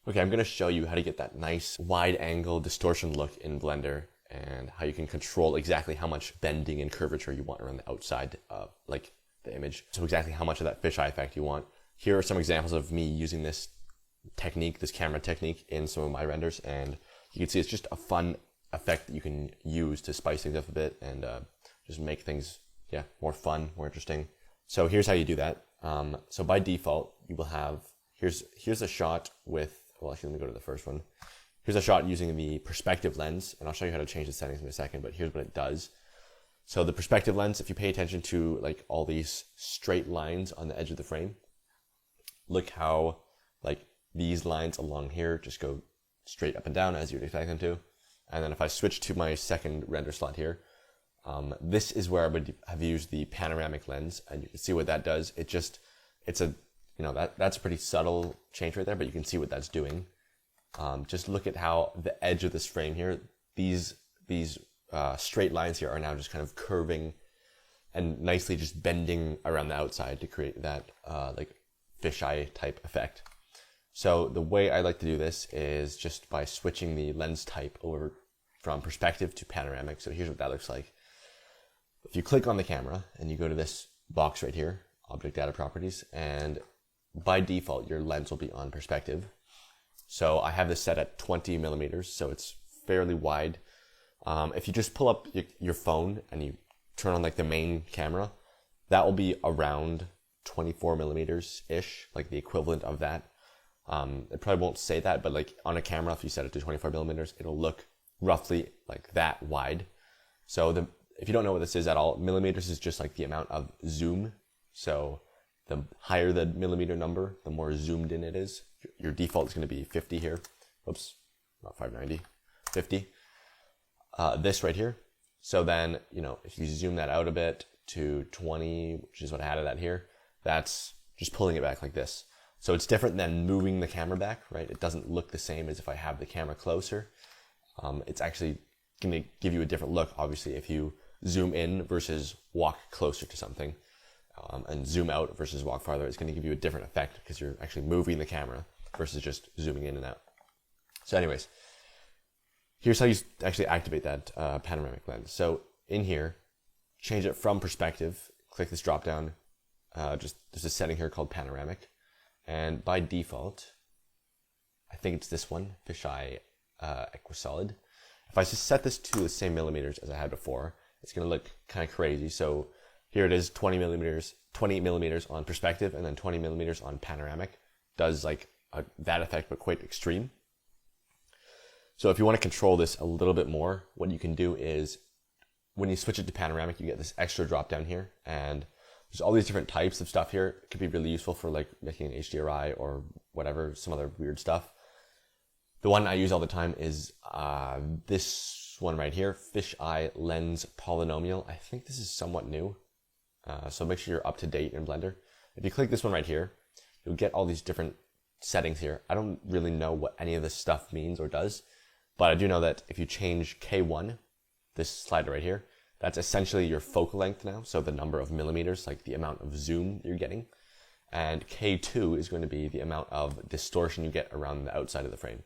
Okay, I'm going to show you how to get that nice wide angle distortion look in Blender and how you can control exactly how much bending and curvature you want around the outside of like the image. So exactly how much of that fisheye effect you want. Here are some examples of me using this technique, this camera technique in some of my renders, and you can see it's just a fun effect that you can use to spice things up a bit and just make things more fun, more interesting. So here's how you do that. So by default, you will have, here's a shot with, well, actually, let me go to the first one. Here's a shot using the perspective lens, and I'll show you how to change the settings in a second, but here's what it does. So the perspective lens, if you pay attention to like all these straight lines on the edge of the frame, look how like these lines along here just go straight up and down as you'd expect them to. And then if I switch to my second render slot here, this is where I would have used the panoramic lens, and you can see what that does. It's a, that's a pretty subtle change right there, but you can see what that's doing. Just look at how the edge of this frame here, these straight lines here are now just kind of curving and nicely just bending around the outside to create that like fisheye type effect. So the way I like to do this is just by switching the lens type over from perspective to panoramic. So here's what that looks like. If you click on the camera and you go to this box right here, object data properties, and by default, your lens will be on perspective. So I have this set at 20 millimeters, so it's fairly wide. If you just pull up your phone and you turn on like the main camera, that will be around 24 millimeters-ish, like the equivalent of that. It probably won't say that, but like on a camera, if you set it to 24 millimeters, it'll look roughly like that wide. So if you don't know what this is at all, millimeters is just like the amount of zoom. So the higher the millimeter number, the more zoomed in it is. Your default is going to be 50 here. Oops, not 590, 50. This right here. So then, if you zoom that out a bit to 20, which is what I had it at here, that's just pulling it back like this. So it's different than moving the camera back, right? It doesn't look the same as if I have the camera closer. It's actually going to give you a different look, obviously, if you zoom in versus walk closer to something. And zoom out versus walk farther, it's going to give you a different effect because you're actually moving the camera versus just zooming in and out. So anyways, here's how you actually activate that panoramic lens. So in here, change it from perspective, click this drop down, there's a setting here called panoramic. And by default, I think it's this one, fisheye equisolid. If I just set this to the same millimeters as I had before, it's going to look kind of crazy. So here it is, 20 millimeters on perspective, and then 20 millimeters on panoramic. Does like that effect, but quite extreme. So if you want to control this a little bit more, what you can do is when you switch it to panoramic, you get this extra drop down here, and there's all these different types of stuff here. It could be really useful for like making an HDRI or whatever, some other weird stuff. The one I use all the time is this one right here, fisheye lens polynomial. I think this is somewhat new. So make sure you're up to date in Blender. If you click this one right here, you'll get all these different settings here. I don't really know what any of this stuff means or does, but I do know that if you change K1, this slider right here, that's essentially your focal length now. So the number of millimeters, like the amount of zoom you're getting. And K2 is going to be the amount of distortion you get around the outside of the frame.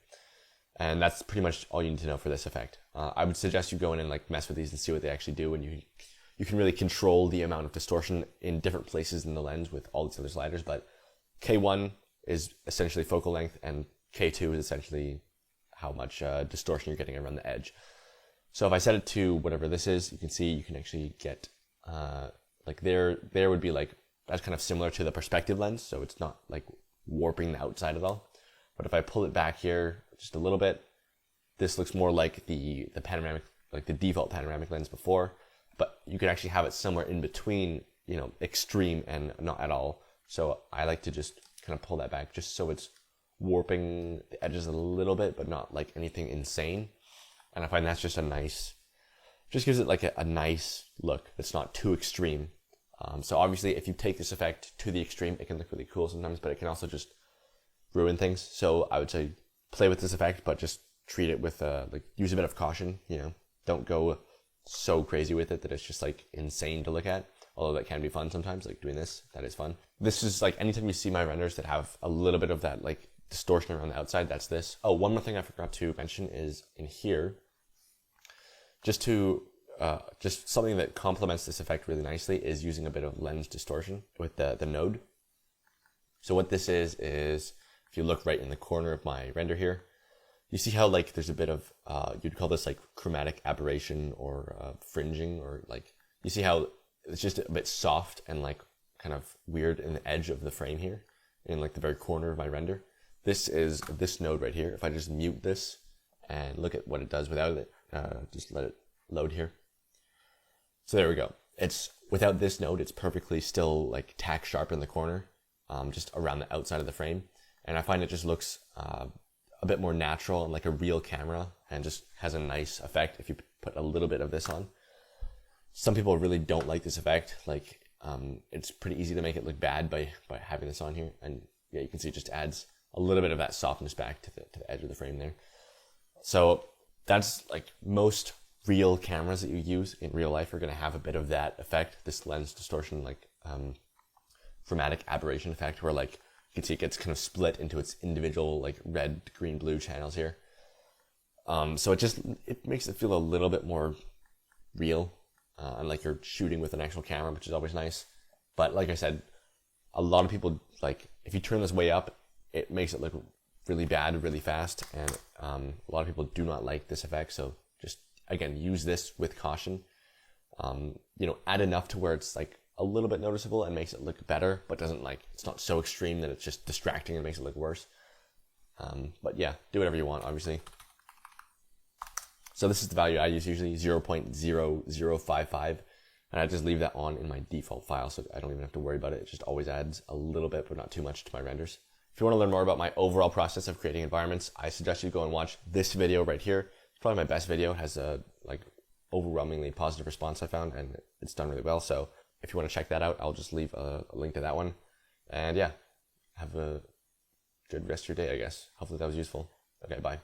And that's pretty much all you need to know for this effect. I would suggest you go in and like mess with these and see what they actually do, and you can really control the amount of distortion in different places in the lens with all these other sliders. But K1 is essentially focal length, and K2 is essentially how much distortion you're getting around the edge. So if I set it to whatever this is, you can see you can actually get like there would be like, that's kind of similar to the perspective lens, so it's not like warping the outside at all. But if I pull it back here just a little bit, this looks more like the panoramic, like the default panoramic lens before. But you could actually have it somewhere in between, extreme and not at all. So I like to just kind of pull that back just so it's warping the edges a little bit, but not like anything insane. And I find that's just just gives it like a nice look that's not too extreme. So obviously if you take this effect to the extreme, it can look really cool sometimes, but it can also just ruin things. So I would say play with this effect, but just treat it with use a bit of caution. Don't go so crazy with it that it's just like insane to look at. Although that can be fun sometimes, like doing this, that is fun. This is like anytime you see my renders that have a little bit of that like distortion around the outside, that's this. Oh, one more thing I forgot to mention is in here, just something that complements this effect really nicely is using a bit of lens distortion with the node. So what this is if you look right in the corner of my render here, you see how like there's a bit of, you'd call this like chromatic aberration or fringing, or like, you see how it's just a bit soft and like kind of weird in the edge of the frame here, in like the very corner of my render. This is this node right here. If I just mute this and look at what it does without it, just let it load here. So there we go. It's without this node, it's perfectly still like tack sharp in the corner, just around the outside of the frame. And I find it just looks a bit more natural and like a real camera, and just has a nice effect if you put a little bit of this on. Some people really don't like this effect. Like, it's pretty easy to make it look bad by having this on here. And yeah, you can see it just adds a little bit of that softness back to the edge of the frame there. So that's like most real cameras that you use in real life are going to have a bit of that effect, this lens distortion, like chromatic aberration effect, where like you can see it gets kind of split into its individual like red, green, blue channels here. So it makes it feel a little bit more real, and like you're shooting with an actual camera, which is always nice. But like I said, a lot of people, like if you turn this way up, it makes it look really bad really fast, and a lot of people do not like this effect. So just again, use this with caution. Add enough to where it's like a little bit noticeable and makes it look better, but doesn't like, it's not so extreme that it's just distracting and makes it look worse. But yeah, do whatever you want, obviously. So this is the value I use usually, 0.0055, and I just leave that on in my default file, so I don't even have to worry about it. It just always adds a little bit, but not too much to my renders. If you want to learn more about my overall process of creating environments, I suggest you go and watch this video right here. It's probably my best video. It has a like overwhelmingly positive response I found, and it's done really well. So if you want to check that out, I'll just leave a link to that one. And yeah, have a good rest of your day, I guess. Hopefully that was useful. Okay, bye.